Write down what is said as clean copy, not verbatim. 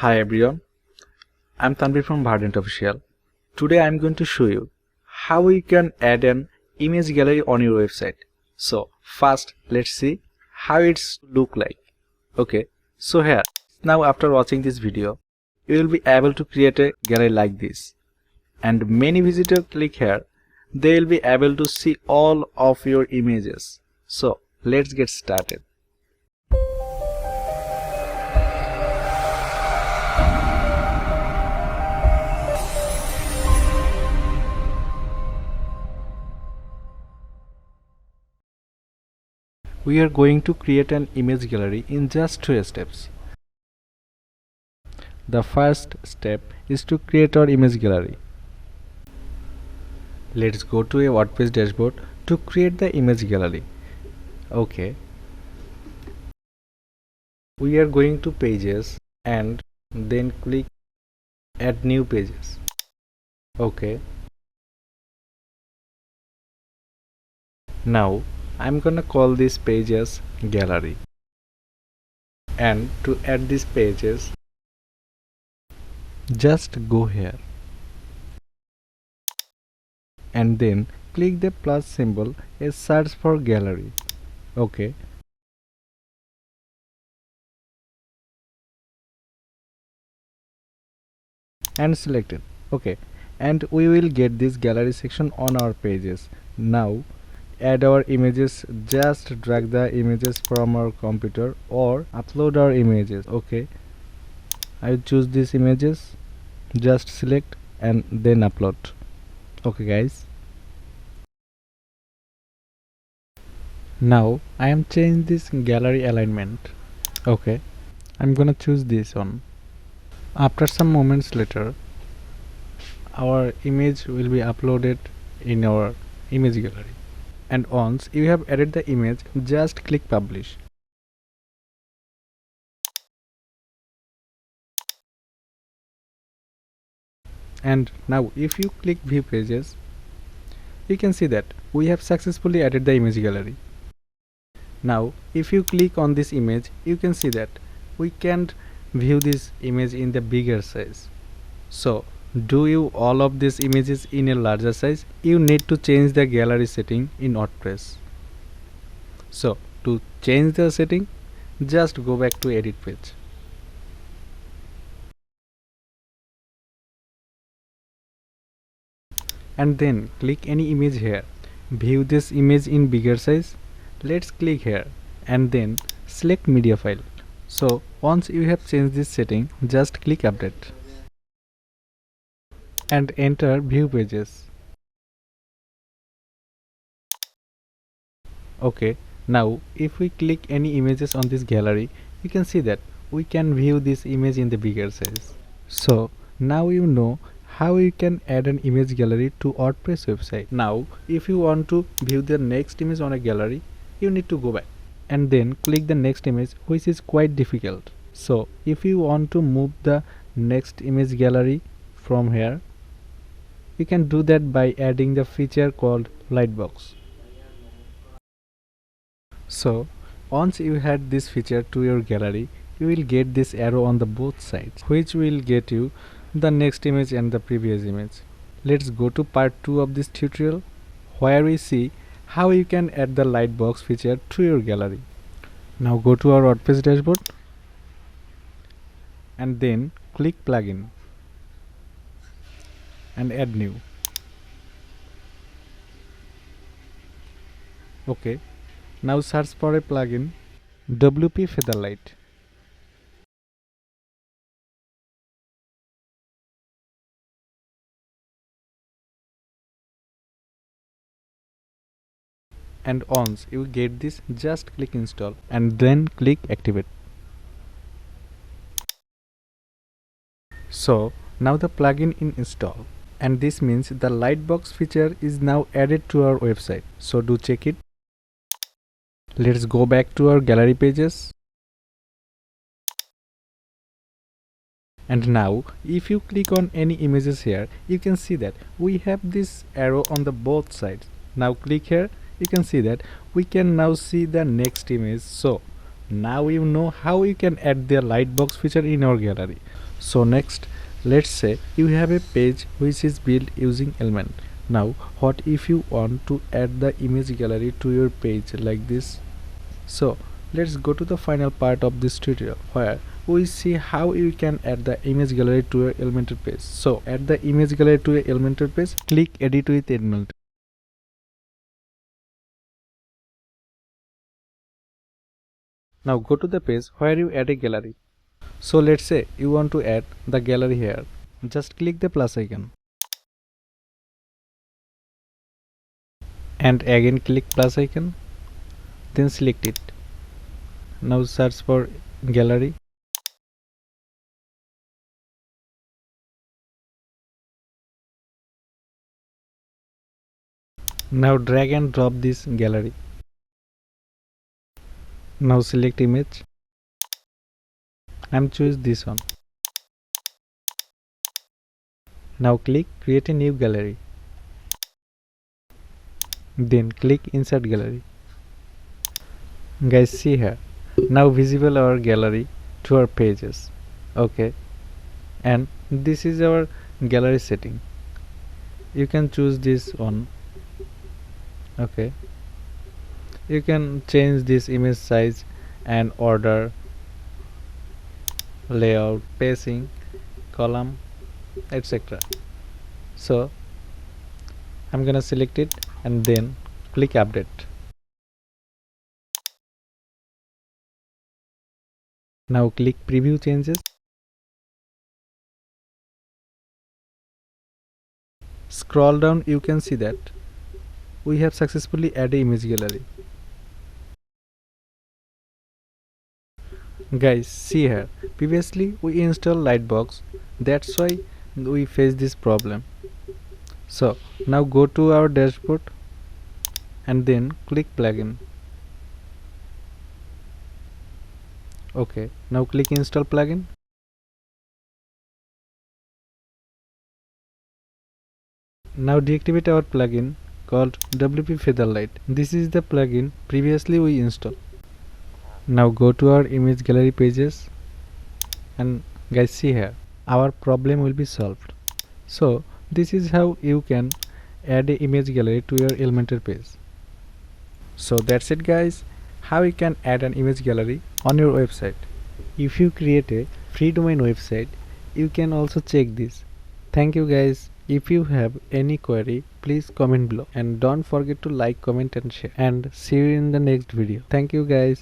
Hi everyone, I'm Tanvir from 𝗧𝗯𝗹𝗲 Official. Today I'm going to show you how you can add an image gallery on your website. So first let's see how it's look like. Okay, so here now after watching this video you will be able to create a gallery like this, and many visitors click here, they will be able to see all of your images. So let's get started. We are going to create an image gallery in just 2 steps. The first step is to create our image gallery. Let's go to a WordPress dashboard to create the image gallery. Okay. We are going to pages and then click add new pages. Okay. Now I'm gonna call this page as gallery, and to add these pages just go here and then click the plus symbol as search for gallery. Okay. And select it. Okay, and we will get this gallery section on our pages. Now add our images, just drag the images from our computer or upload our images. Okay, I choose these images, just select and then upload. Okay guys, now I am changing this gallery alignment. Okay, I'm gonna choose this one. After some moments later, our image will be uploaded in our image gallery. And once you have added the image, just click publish. And now if you click view pages, you can see that we have successfully added the image gallery. Now if you click on this image, you can see that we can't view this image in the bigger size. So do you all of these images in a larger size, you need to change the gallery setting in WordPress. So to change the setting, just go back to edit page. And then click any image here. View this image in bigger size. Let's click here and then select media file. So once you have changed this setting, just click update and enter view pages. Okay, now if we click any images on this gallery, you can see that we can view this image in the bigger size. So now you know how you can add an image gallery to WordPress website. Now if you want to view the next image on a gallery, you need to go back and then click the next image, which is quite difficult. So if you want to move the next image gallery from here, you can do that by adding the feature called lightbox. So once you add this feature to your gallery, you will get this arrow on the both sides, which will get you the next image and the previous image. Let's go to part 2 of this tutorial, where we see how you can add the lightbox feature to your gallery. Now go to our WordPress dashboard and then click plugin and add new. Okay, now search for a plugin WP Featherlight. And once you get this, just click install and then click activate. So now the plugin is installed, and this means the lightbox feature is now added to our website. So do check it. Let's go back to our gallery pages. And now if you click on any images here, you can see that we have this arrow on the both sides. Now click here, you can see that we can now see the next image. So now you know how you can add the lightbox feature in our gallery. So next, let's say you have a page which is built using Element. Now what if you want to add the image gallery to your page like this? So let's go to the final part of this tutorial where we see how you can add the image gallery to your Elementor page. So add the image gallery to your Elementor page, click Edit with Elementor. Now go to the page where you add a gallery. So let's say you want to add the gallery here. Just click the plus icon and again click plus icon, then select it. Now search for gallery. Now drag and drop this gallery. Now select image. I'm choose this one. Now click create a new gallery. Then click insert gallery. Guys, see here. Now visible our gallery to our pages. Okay. And this is our gallery setting. You can choose this one. Okay. You can change this image size and order, layout, spacing, column, etc. So I'm gonna select it and then click update. Now click preview changes. Scroll down, you can see that we have successfully added image gallery. Guys, see here, previously we installed lightbox, that's why we face this problem. So now go to our dashboard and then click plugin. Okay, now click install plugin. Now deactivate our plugin called 𝗧𝗯𝗹𝗲. This is the plugin previously we installed. Now go to our image gallery pages and guys, see here, our problem will be solved. So this is how you can add an image gallery to your Elementor page. So that's it guys, how you can add an image gallery on your website. If you create a free domain website, you can also check this. Thank you guys. If you have any query, please comment below and don't forget to like, comment and share, and see you in the next video. Thank you guys.